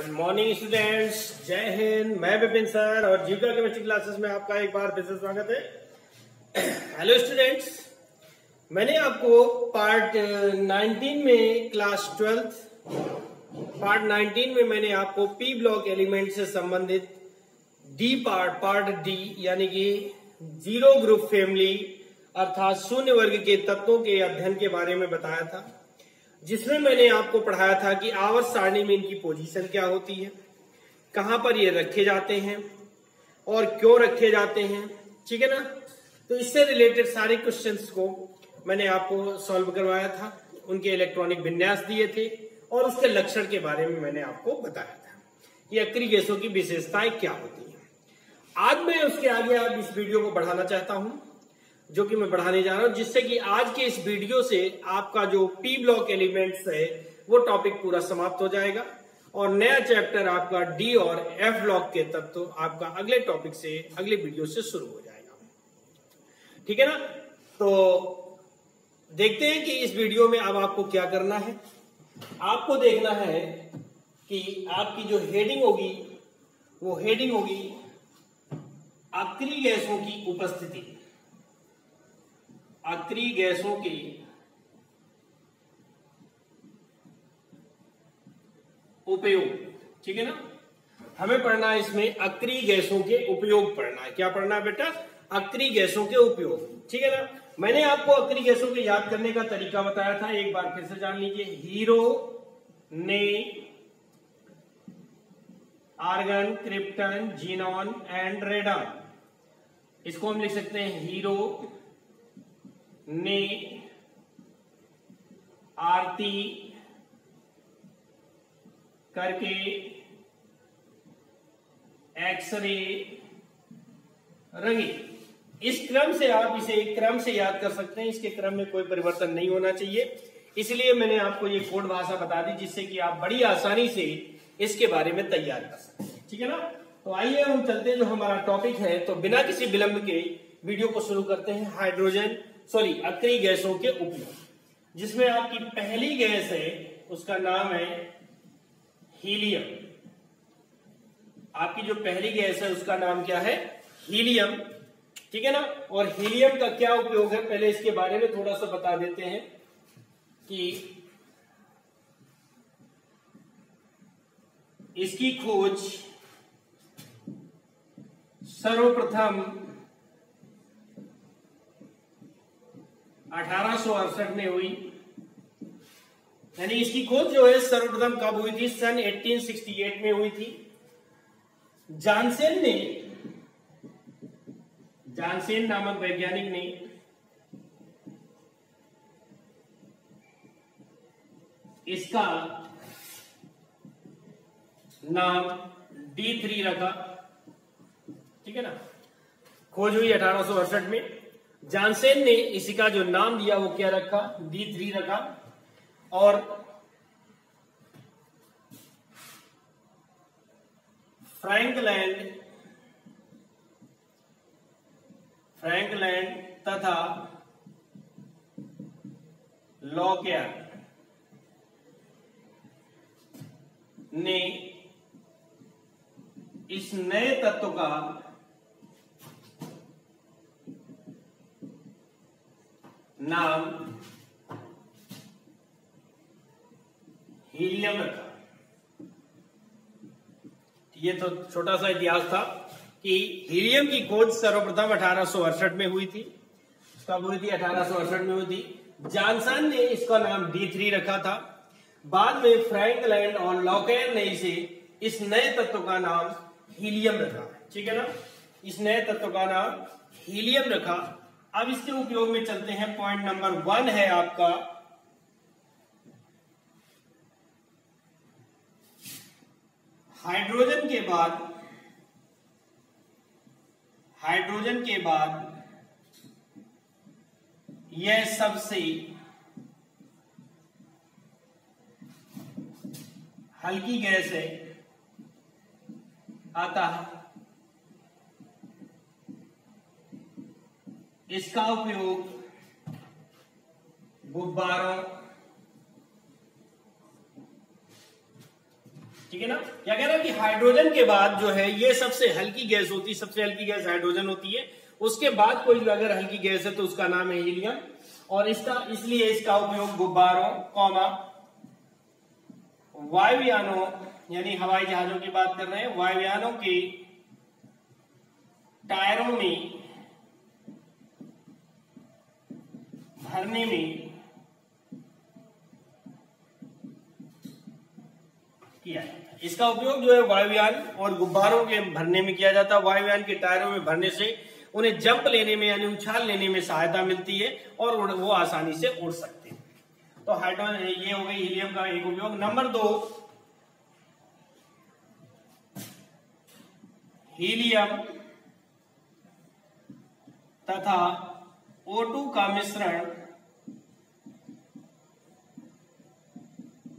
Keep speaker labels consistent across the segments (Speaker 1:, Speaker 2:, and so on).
Speaker 1: Good morning students, जय हिंद। मैं Vipin sir और जीविका केमिस्ट्री क्लासेस में आपका एक बार फिर से स्वागत है। हेलो स्टूडेंट्स, मैंने आपको पार्ट 19 में क्लास 12 पार्ट 19 में मैंने आपको पी ब्लॉक एलिमेंट से संबंधित डी पार्ट डी यानी कि जीरो ग्रुप फैमिली अर्थात शून्य वर्ग के तत्वों के अध्ययन के बारे में बताया था, जिसमें मैंने आपको पढ़ाया था कि आवर्त सारणी में इनकी पोजीशन क्या होती है, कहां पर ये रखे जाते हैं और क्यों रखे जाते हैं। ठीक है ना। तो इससे रिलेटेड सारे क्वेश्चंस को मैंने आपको सॉल्व करवाया था, उनके इलेक्ट्रॉनिक विन्यास दिए थे और उसके लक्षण के बारे में मैंने आपको बताया था कि अक्रिय गैसों की विशेषताएं क्या होती हैं। आज मैं उसके आगे आप इस वीडियो को बढ़ाना चाहता हूं, जो कि मैं बढ़ाने जा रहा हूं, जिससे कि आज के इस वीडियो से आपका जो पी ब्लॉक एलिमेंट्स है वो टॉपिक पूरा समाप्त हो जाएगा और नया चैप्टर आपका डी और एफ ब्लॉक के तत्व आपका अगले टॉपिक से, अगले वीडियो से शुरू हो जाएगा। ठीक है ना। तो देखते हैं कि इस वीडियो में अब आपको क्या करना है। आपको देखना है कि आपकी जो हेडिंग होगी वो हेडिंग होगी अक्रिय गैसों की उपस्थिति, अक्रिय गैसों के उपयोग। ठीक है ना। हमें पढ़ना है इसमें अक्रिय गैसों के उपयोग पढ़ना है। क्या पढ़ना है बेटा? अक्रिय गैसों के उपयोग। ठीक है ना। मैंने आपको अक्रिय गैसों के याद करने का तरीका बताया था, एक बार फिर से जान लीजिए। हीरो ने argon, krypton, xenon and radon. इसको हम लिख सकते हैं हीरो ने आरती करके एक्सरे रंगी। इस क्रम से आप इसे क्रम से याद कर सकते हैं, इसके क्रम में कोई परिवर्तन नहीं होना चाहिए। इसलिए मैंने आपको ये कोड भाषा बता दी, जिससे कि आप बड़ी आसानी से इसके बारे में तैयार कर सकते हैं। ठीक है ना। तो आइए हम चलते हैं जो हमारा टॉपिक है, तो बिना किसी विलंब के वीडियो को शुरू करते हैं। अक्रिय गैसों के उपयोग, जिसमें आपकी पहली गैस है उसका नाम है हीलियम। आपकी जो पहली गैस है उसका नाम क्या है? हीलियम। ठीक है ना। और हीलियम का क्या उपयोग है, पहले इसके बारे में थोड़ा सा बता देते हैं कि इसकी खोज सर्वप्रथम 1868 में हुई। यानी इसकी खोज जो है सर्वप्रथम कब हुई थी? सन 1868 में हुई थी। जानसेन नामक वैज्ञानिक ने इसका नाम D3 रखा। ठीक है ना। खोज हुई 1868 में। जानसेन ने इसी का जो नाम दिया वो क्या रखा? D3 रखा। और फ्रैंकलैंड तथा लॉकेयर ने इस नए तत्व का नाम हीलियम रखा। ये तो छोटा सा इतिहास था कि हीलियम की खोज सर्वप्रथम 1868 में हुई थी। कब हुई थी? 1868 में हुई थी। जानसन ने इसका नाम D3 रखा था। बाद में फ्रैंकलैंड और लॉकेयर ने इस नए तत्व का नाम हीलियम रखा। ठीक है ना। इस नए तत्व का नाम हीलियम रखा। अब इसके उपयोग में चलते हैं। पॉइंट नंबर 1 है आपका हाइड्रोजन के बाद यह सबसे हल्की गैस है, अतः इसका उपयोग गुब्बारों ठीक है ना। क्या कह रहा है कि हाइड्रोजन के बाद जो है ये सबसे हल्की गैस होती है, सबसे हल्की गैस हाइड्रोजन होती है। उसके बाद कोई अगर हल्की गैस है तो उसका नाम है हीलियम। और इसलिए इसका उपयोग गुब्बारों कौमा वायुयानों यानी हवाई जहाजों की बात कर रहे हैं, वायुयानों के टायरों में भरने में किया जाता है। इसका उपयोग जो है वायुयान और गुब्बारों के भरने में किया जाता है। वायुयान के टायरों में भरने से उन्हें जंप लेने में यानी उछाल लेने में सहायता मिलती है और वो आसानी से उड़ सकते हैं। तो हाइड्रोजन ये हो गई हीलियम का एक उपयोग। नंबर 2, हीलियम तथा O2 का मिश्रण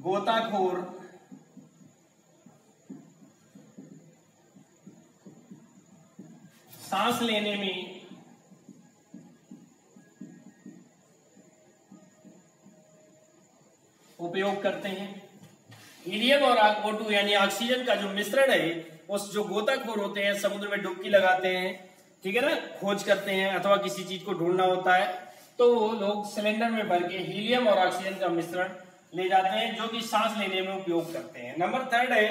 Speaker 1: गोताखोर सांस लेने में उपयोग करते हैं। हीलियम और O2 यानी ऑक्सीजन का जो मिश्रण है, उस जो गोताखोर होते हैं समुद्र में डुबकी लगाते हैं, ठीक है ना, खोज करते हैं अथवा किसी चीज को ढूंढना होता है तो वो लोग सिलेंडर में भर के हीलियम और ऑक्सीजन का मिश्रण ले जाते हैं जो कि सांस लेने में उपयोग करते हैं। नंबर 3 है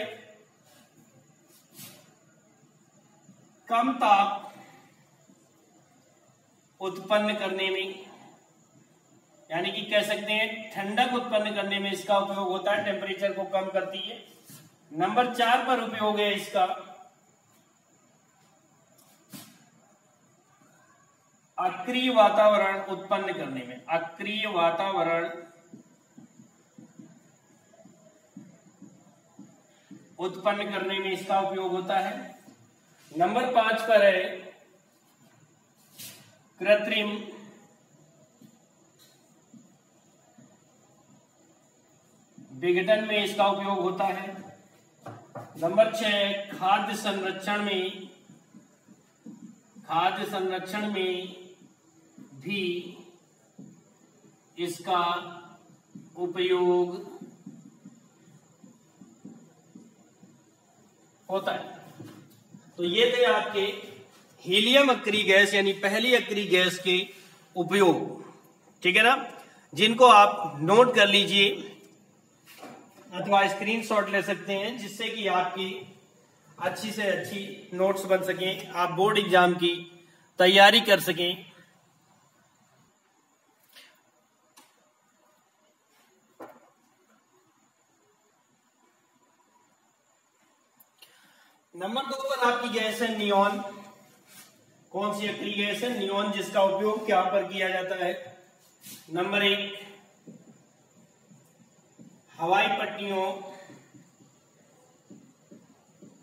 Speaker 1: कम ताप उत्पन्न करने में, यानी कि कह सकते हैं ठंडक उत्पन्न करने में इसका उपयोग होता है, टेम्परेचर को कम करती है। नंबर 4 पर उपयोग है इसका अक्रिय वातावरण उत्पन्न करने में, अक्रिय वातावरण उत्पन्न करने में इसका उपयोग होता है। नंबर 5 पर है कृत्रिम विघटन में इसका उपयोग होता है। नंबर 6 खाद्य संरक्षण में भी इसका उपयोग होता है। तो ये थे आपके हीलियम अक्रिय गैस यानी पहली अक्रिय गैस के उपयोग, ठीक है ना, जिनको आप नोट कर लीजिए अथवा स्क्रीनशॉट ले सकते हैं जिससे कि आपकी अच्छी से अच्छी नोट्स बन सकें, आप बोर्ड एग्जाम की तैयारी कर सकें। नंबर 2 पर आपकी गैस है नियॉन। कौन सी अक्रिय गैस है? नियॉन, जिसका उपयोग क्या पर किया जाता है? नंबर 1 हवाई पट्टियों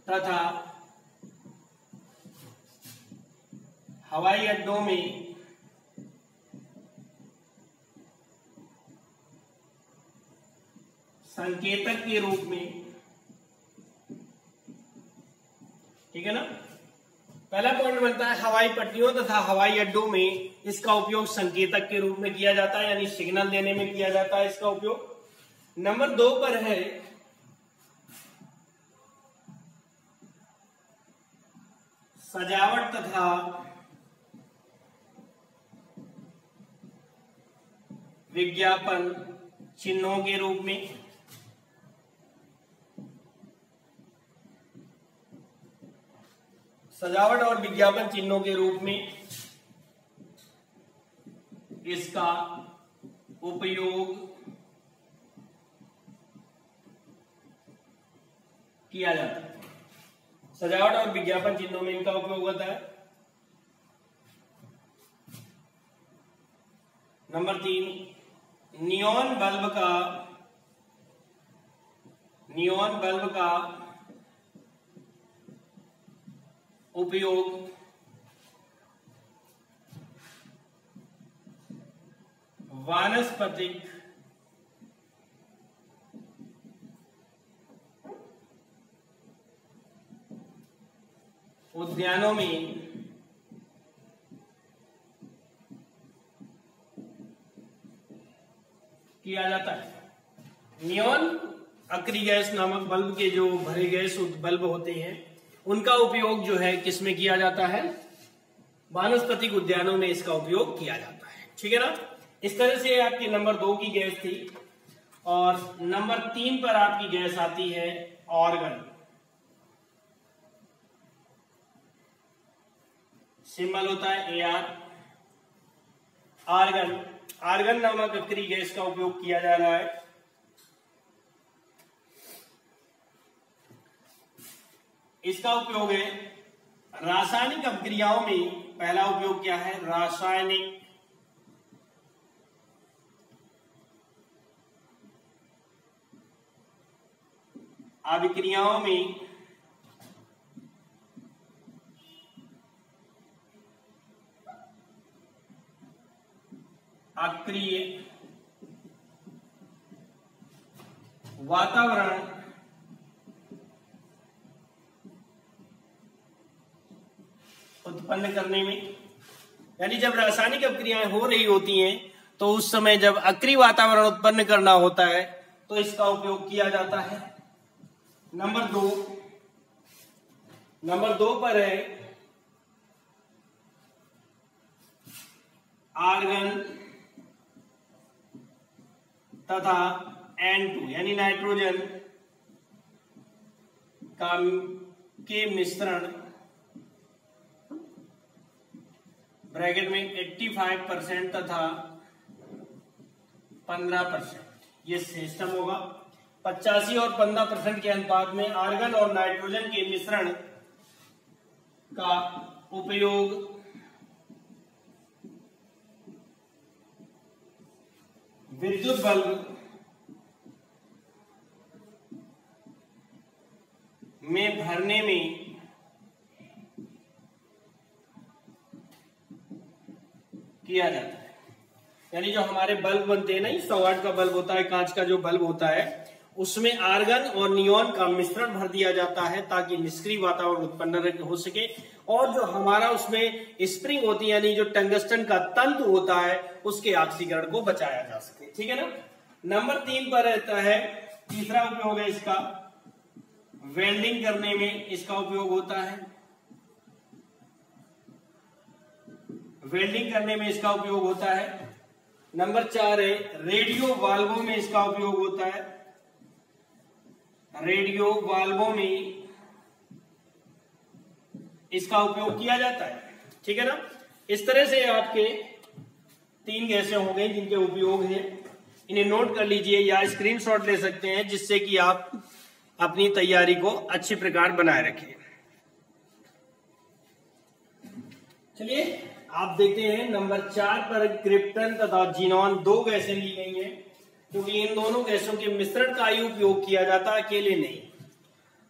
Speaker 1: तथा हवाई अड्डों में संकेतक के रूप में, ठीक है ना। पहला पॉइंट बनता है हवाई पट्टियों तथा हवाई अड्डों में इसका उपयोग संकेतक के रूप में किया जाता है यानी सिग्नल देने में किया जाता है इसका उपयोग। नंबर 2 पर है सजावट तथा विज्ञापन चिन्हों के रूप में। सजावट और विज्ञापन चिन्हों के रूप में इसका उपयोग किया जाता है। सजावट और विज्ञापन चिन्हों में इनका उपयोग होता है। नंबर 3 नियॉन बल्ब का उपयोग वानस्पतिक उद्यानों में किया जाता है। नियॉन अक्री गैस नामक बल्ब के जो भरे गैस बल्ब होते हैं उनका उपयोग जो है किसमें किया जाता है, वानस्पतिक उद्यानों में इसका उपयोग किया जाता है। ठीक है ना। इस तरह से आपकी नंबर 2 की गैस थी। और नंबर 3 पर आपकी गैस आती है ऑर्गन। सिंबल होता है AR। आर्गन, आर्गन नामक अक्री गैस का उपयोग किया जा रहा है। इसका उपयोग है रासायनिक अभिक्रियाओं में। पहला उपयोग क्या है, रासायनिक अभिक्रियाओं में अक्रिय वातावरण उत्पन्न करने में, यानी जब रासायनिक अभिक्रियाएं हो रही होती हैं तो उस समय जब अक्रिय वातावरण उत्पन्न करना होता है तो इसका उपयोग किया जाता है। नंबर 2 पर है आर्गन तथा N2 यानी नाइट्रोजन के मिश्रण ब्रैकेट में 85% तथा 15%, ये सिस्टम होगा। 85 और 15% के अनुपात में आर्गन और नाइट्रोजन के मिश्रण का उपयोग विद्युत बल्ब में भरने में किया जाता है। यानी जो हमारे बल्ब बनते हैं ना, 100 वाट का बल्ब होता है, कांच का जो बल्ब होता है, उसमें आर्गन और नियॉन का मिश्रण भर दिया जाता है ताकि निष्क्रिय वातावरण उत्पन्न हो सके। और जो हमारा उसमें स्प्रिंग होती है यानी जो टंगस्टन का तंतु होता है उसके ऑक्सीकरण को बचाया जा सके। ठीक है ना। नंबर 3 पर रहता है, तीसरा उपयोग है इसका, वेल्डिंग करने में इसका उपयोग होता है। वेल्डिंग करने में इसका उपयोग होता है। नंबर 4 है रेडियो वाल्वों में इसका उपयोग होता है। रेडियो वाल्वों में इसका उपयोग किया जाता है। ठीक है ना। इस तरह से आपके 3 गैसें हो गई जिनके उपयोग हैं। इन्हें नोट कर लीजिए या स्क्रीनशॉट ले सकते हैं जिससे कि आप अपनी तैयारी को अच्छी प्रकार बनाए रखें। चलिए आप देखते हैं नंबर 4 पर क्रिप्टन तथा जीनॉन 2 गैसें ली गई हैं, क्योंकि इन दोनों गैसों के मिश्रण का ही उपयोग किया जाता है, अकेले नहीं।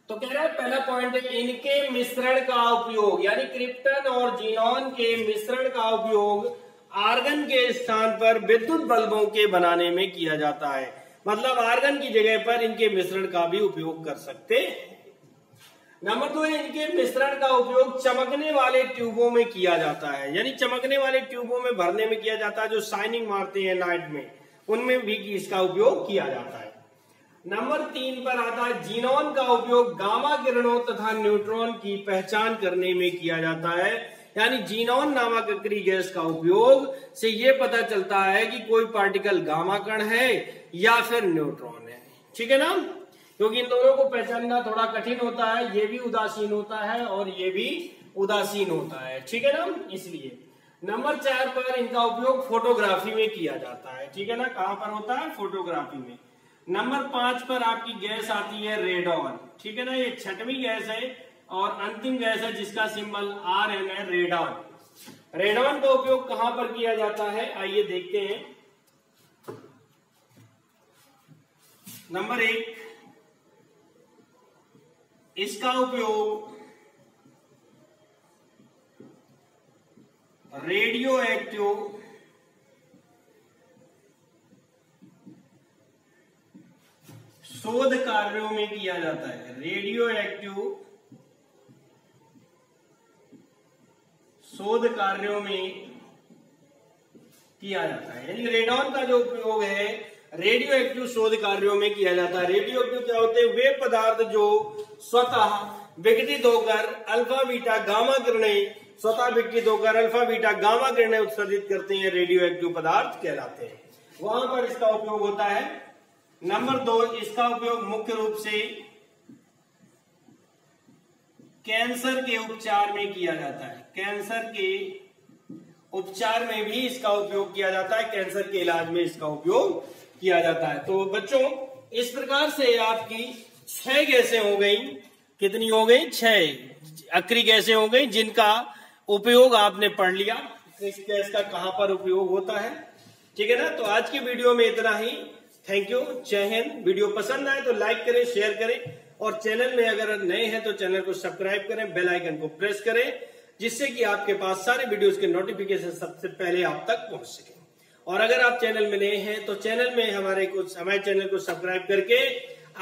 Speaker 1: तो कह रहा है पहला पॉइंट है इनके मिश्रण का उपयोग, यानी क्रिप्टन और जीनॉन के मिश्रण का उपयोग आर्गन के स्थान पर विद्युत बल्बों के बनाने में किया जाता है। मतलब आर्गन की जगह पर इनके मिश्रण का भी उपयोग कर सकते हैं। नंबर 2 है इनके मिश्रण का उपयोग चमकने वाले ट्यूबों में किया जाता है, यानी चमकने वाले ट्यूबों में भरने में किया जाता है, जो शाइनिंग मारते हैं नाइट में, उनमें भी इसका उपयोग किया जाता है। नंबर 3 पर आता है जीनॉन का उपयोग गामा किरणों तथा न्यूट्रॉन की पहचान करने में किया जाता है। यानी जीनॉन नामक अक्रिय गैस का उपयोग से यह पता चलता है कि कोई पार्टिकल गामा कण है या फिर न्यूट्रॉन है। ठीक है ना। क्योंकि इन दोनों को पहचानना थोड़ा कठिन होता है, ये भी उदासीन होता है और ये भी उदासीन होता है। ठीक है ना। इसलिए नंबर 4 पर इनका उपयोग फोटोग्राफी में किया जाता है। ठीक है ना। कहां पर होता है, फोटोग्राफी में। नंबर 5 पर आपकी गैस आती है रेडॉन। ठीक है ना। ये 6वीं गैस है और अंतिम गैस है जिसका सिंबल Rn है, रेडॉन। रेडॉन का उपयोग कहां पर किया जाता है, आइए देखते हैं। नंबर 1, इसका उपयोग रेडियो एक्टिव शोध कार्यों में किया जाता है। रेडियो एक्टिव शोध कार्यों में किया जाता है। यानी रेडॉन का जो उपयोग है, रेडियो एक्टिव शोध कार्यों में किया जाता है। रेडियो एक्टिव क्या होते हैं? वे पदार्थ जो स्वतः विघटित होकर अल्फा बीटा गामा किरणें उत्सर्जित करते हैं, रेडियो एक्टिव पदार्थ कहलाते हैं। वहां पर इसका उपयोग होता है। नंबर 2, इसका उपयोग मुख्य रूप से कैंसर के उपचार में किया जाता है। कैंसर के उपचार में भी इसका उपयोग किया जाता है, कैंसर के इलाज में इसका उपयोग किया जाता है। तो बच्चों, इस प्रकार से आपकी 6 गैसें हो गई। कितनी हो गई? 6 अक्रिय गैसें हो गई, जिनका उपयोग आपने पढ़ लिया, किस गैस का कहां पर उपयोग होता है। ठीक है ना? तो आज की वीडियो में इतना ही। थैंक यू, जय हिंद। वीडियो पसंद आए तो लाइक करें, शेयर करें, और चैनल में अगर नए हैं तो चैनल को सब्सक्राइब करें, बेल आइकन को प्रेस करें, जिससे कि आपके पास सारे वीडियोस के नोटिफिकेशन सबसे पहले आप तक पहुंच सके। और अगर आप चैनल में नए हैं तो चैनल में हमारे चैनल को सब्सक्राइब करके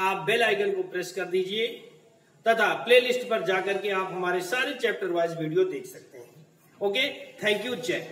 Speaker 1: आप बेल आइकन को प्रेस कर दीजिए, तथा प्लेलिस्ट पर जाकर के आप हमारे सारे चैप्टर वाइज वीडियो देख सकते हैं। ओके, थैंक यू, जय।